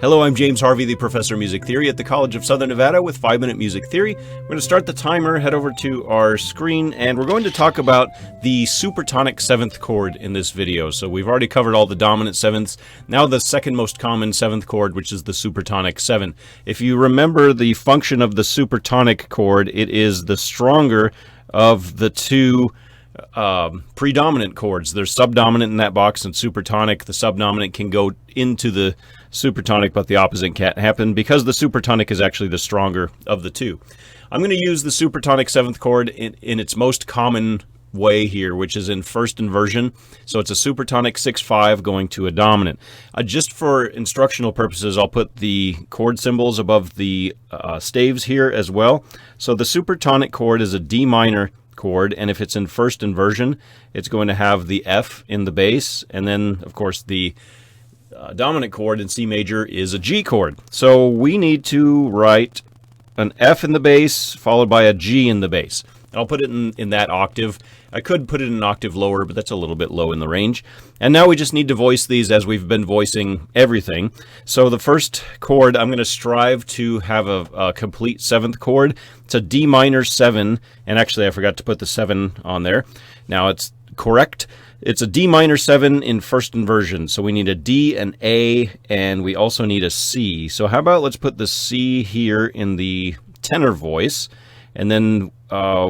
Hello, I'm James Harvey, the professor of music theory at the College of Southern Nevada with 5-Minute Music Theory. We're going to start the timer, head over to our screen, and we're going to talk about the supertonic 7th chord in this video. So we've already covered all the dominant 7ths. Now the second most common 7th chord, which is the supertonic 7. If you remember the function of the supertonic chord, it is the stronger of the two predominant chords. There's subdominant in that box and supertonic. The subdominant can go into the supertonic, but the opposite can't happen because the supertonic is actually the stronger of the two. I'm going to use the supertonic 7th chord in its most common way here, which is in first inversion. So it's a supertonic 6-5 going to a dominant. Just for instructional purposes, I'll put the chord symbols above the staves here as well. So the supertonic chord is a D minor chord, and if it's in first inversion, it's going to have the F in the bass, and then of course the dominant chord in C major is a G chord. So we need to write an F in the bass followed by a G in the bass. And I'll put it in that octave. I could put it an octave lower, but that's a little bit low in the range. And now we just need to voice these as we've been voicing everything. So the first chord, I'm going to strive to have a complete 7th chord. It's a D minor 7, and actually I forgot to put the 7 on there. Now it's correct. It's a D minor 7 in first inversion, so we need a D, an A, and we also need a C. So how about let's put the C here in the tenor voice, and then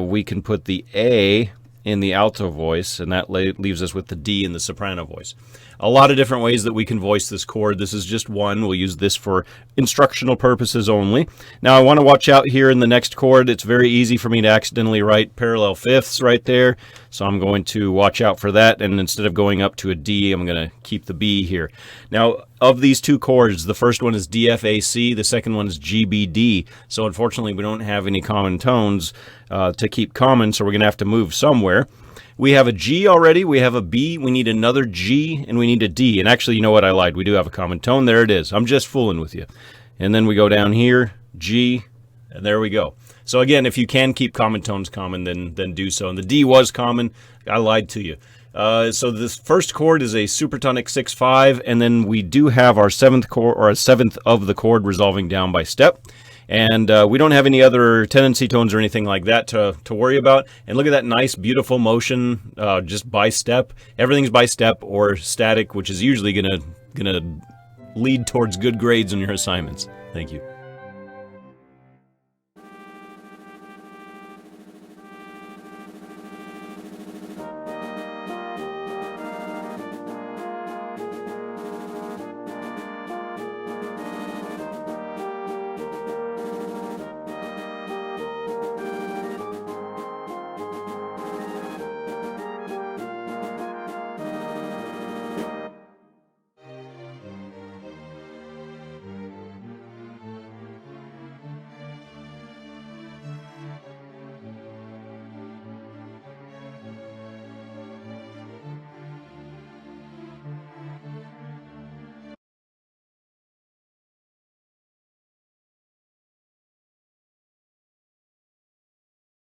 we can put the A in the alto voice, and that leaves us with the D in the soprano voice. A lot of different ways that we can voice this chord. This is just one. We'll use this for instructional purposes only. Now I want to watch out here in the next chord. It's very easy for me to accidentally write parallel fifths right there. So I'm going to watch out for that, and instead of going up to a D, I'm going to keep the B here. Now, of these two chords, the first one is D-F-A-C, the second one is G-B-D. So unfortunately, we don't have any common tones to keep common, so we're going to have to move somewhere. We have a G already, we have a B, we need another G, and we need a D. And actually, you know what, I lied. We do have a common tone. There it is. I'm just fooling with you. And then we go down here, G, and there we go. So again, if you can keep common tones common, then do so. And the D was common. I lied to you. So this first chord is a supertonic 6-5, and then we do have our 7th chord, or a 7th of the chord resolving down by step. And we don't have any other tendency tones or anything like that to worry about. And look at that nice, beautiful motion, just by step. Everything's by step or static, which is usually gonna lead towards good grades in your assignments. Thank you.